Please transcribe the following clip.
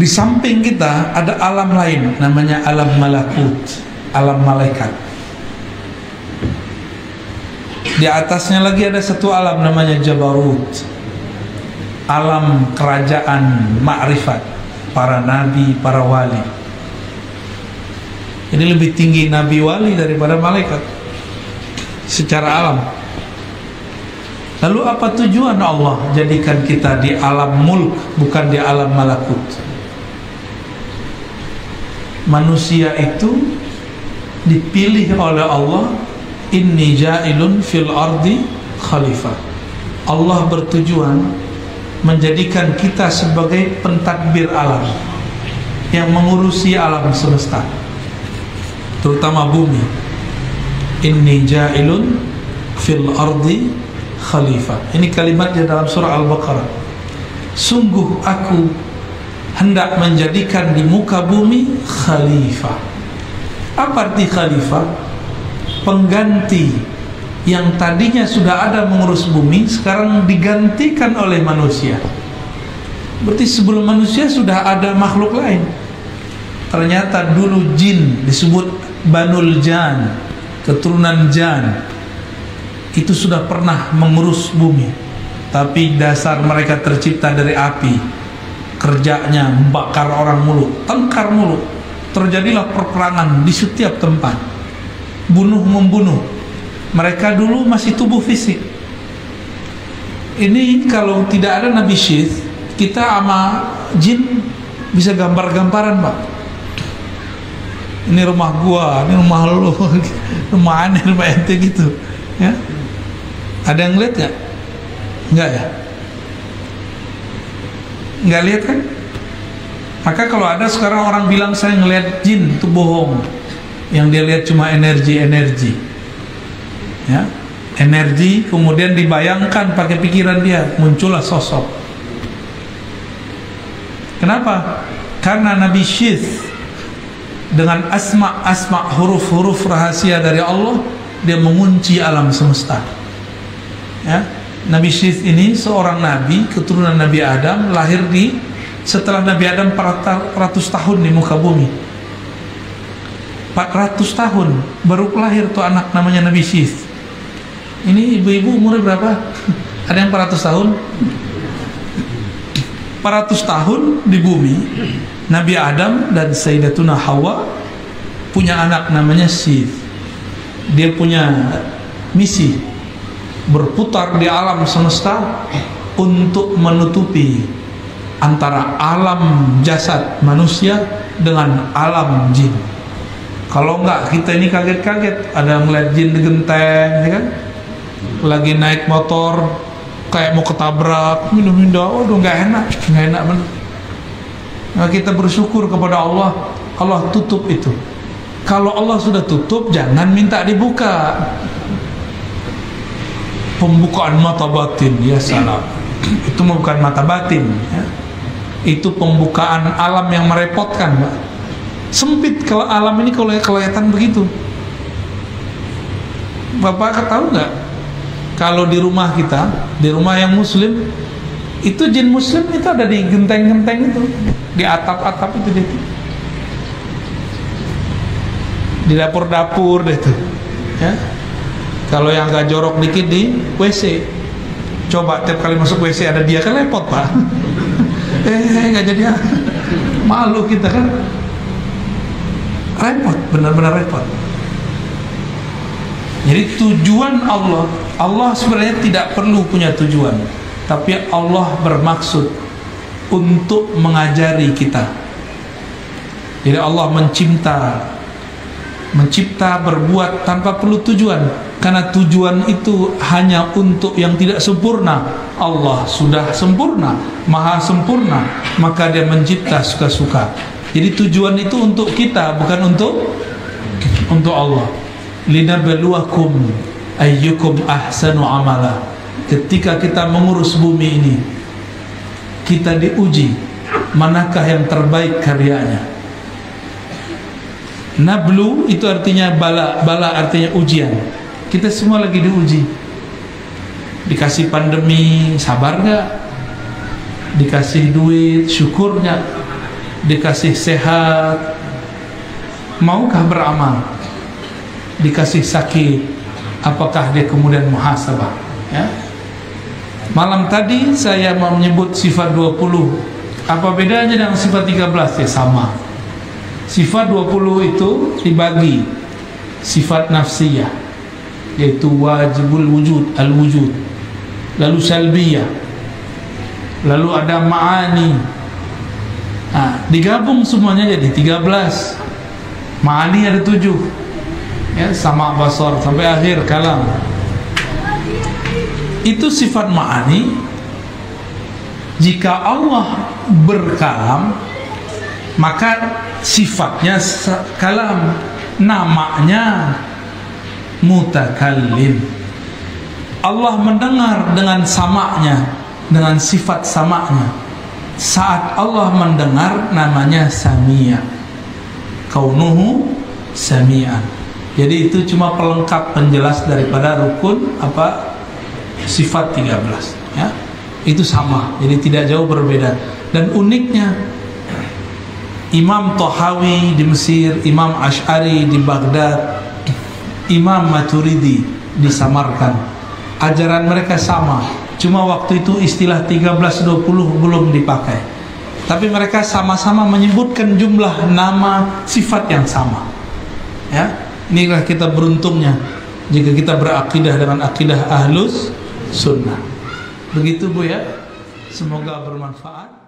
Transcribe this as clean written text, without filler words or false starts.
Di samping kita ada alam lain, namanya alam malakut, alam malaikat. Di atasnya lagi ada satu alam namanya jabarut, alam kerajaan makrifat, para nabi, para wali. Ini lebih tinggi nabi wali daripada malaikat secara alam. Lalu apa tujuan Allah jadikan kita di alam mulk, bukan di alam malakut? Manusia itu dipilih oleh Allah, inni ja'ilun fil ardi khalifah. Allah bertujuan menjadikan kita sebagai pentadbir alam yang mengurusi alam semesta, terutama bumi. Inni ja'ilun fil ardi khalifah. Ini kalimatnya dalam surah Al-Baqarah. Sungguh aku hendak menjadikan di muka bumi khalifah. Apa arti khalifah? Pengganti yang tadinya sudah ada mengurus bumi, sekarang digantikan oleh manusia. Berarti sebelum manusia sudah ada makhluk lain. Ternyata dulu jin, disebut Banul Jan, keturunan Jan, itu sudah pernah mengurus bumi. Tapi dasar mereka tercipta dari api, kerjanya membakar orang mulu, tengkar mulu. Terjadilah perperangan di setiap tempat, bunuh-membunuh. Mereka dulu masih tubuh fisik. Ini kalau tidak ada Nabi Syith, kita sama jin bisa gambar-gambaran, Pak. Ini rumah gua, ini rumah lu, rumah aneh, rumah ente gitu, ya. Ada yang lihat nggak? Nggak ya? Nggak lihat kan? Maka kalau ada sekarang orang bilang saya ngelihat jin, itu bohong. Yang dia lihat cuma energi, ya, energi. Kemudian dibayangkan pakai pikiran dia, muncullah sosok. Kenapa? Karena Nabi Syith dengan asma huruf-huruf rahasia dari Allah, dia mengunci alam semesta, ya. Nabi Syith ini seorang nabi, keturunan Nabi Adam, lahir setelah Nabi Adam 400 tahun di muka bumi. 400 tahun baru lahir tuh anak namanya Nabi Syith. Ini ibu-ibu umurnya berapa? Ada yang 400 tahun? 400 tahun di bumi. Nabi Adam dan Sayyidatuna Hawa punya anak namanya Syith. Dia punya misi berputar di alam semesta untuk menutupi antara alam jasad manusia dengan alam jin. Kalau enggak, kita ini kaget-kaget ada ngeliat jin di genteng, ya kan? Lagi naik motor kayak mau ketabrak, minum-minum, aduh nggak enak bener. Nah, kita bersyukur kepada Allah, Allah tutup itu. Kalau Allah sudah tutup, jangan minta dibuka. Pembukaan mata batin, ya salam. Itu bukan mata batin, ya. Itu pembukaan alam yang merepotkan, Pak. Sempit kalau alam ini kalau kelihatan begitu. Bapak tahu nggak? Kalau di rumah kita, di rumah yang muslim, itu jin muslim itu ada di genteng-genteng itu, di atap-atap itu, di dapur-dapur itu, ya. Kalau yang agak jorok dikit di WC, coba tiap kali masuk WC ada dia, kan repot, Pak. Nggak jadi, malu kita kan, repot, benar-benar repot. Jadi tujuan Allah sebenarnya tidak perlu punya tujuan, tapi Allah bermaksud untuk mengajari kita. Jadi Allah mencipta berbuat tanpa perlu tujuan. Karena tujuan itu hanya untuk yang tidak sempurna. Allah sudah sempurna, maha sempurna, maka dia mencipta suka-suka. Jadi tujuan itu untuk kita, bukan untuk Allah. Linabluwakum ayyukum ahsanu amala. Ketika kita mengurus bumi ini, kita diuji manakah yang terbaik karyanya. Nablu itu artinya bala, bala artinya ujian. Kita semua lagi diuji. Dikasih pandemi, sabar nggak? Dikasih duit, syukur nggak? dikasih sehat, maukah beramal? Dikasih sakit, apakah dia kemudian muhasabah? Ya. Malam tadi saya mau menyebut sifat 20. Apa bedanya dengan sifat 13? Ya sama. Sifat 20 itu dibagi sifat nafsiyah, yaitu wajibul wujud, al-wujud, lalu salbiyah, lalu ada ma'ani. Nah, digabung semuanya jadi 13. Ma'ani ada 7, ya, sama basar sampai akhir kalam. Itu sifat ma'ani. Jika Allah berkalam, maka sifatnya kalam, namanya mutakallim. Allah mendengar dengan samanya, dengan sifat samanya. Saat Allah mendengar, namanya sami'a, kaunuhu sami'an. Jadi itu cuma pelengkap penjelas daripada rukun apa sifat 13, ya. Itu sama, jadi tidak jauh berbeda. Dan uniknya, Imam Tahawi di Mesir, Imam Ash'ari di Baghdad, Imam Maturidi di Samarkand, ajaran mereka sama. Cuma waktu itu istilah 13-20 belum dipakai, tapi mereka sama-sama menyebutkan jumlah nama sifat yang sama. Ya, inilah kita beruntungnya jika kita berakidah dengan akidah Ahlus Sunnah. Begitu Bu ya, semoga bermanfaat.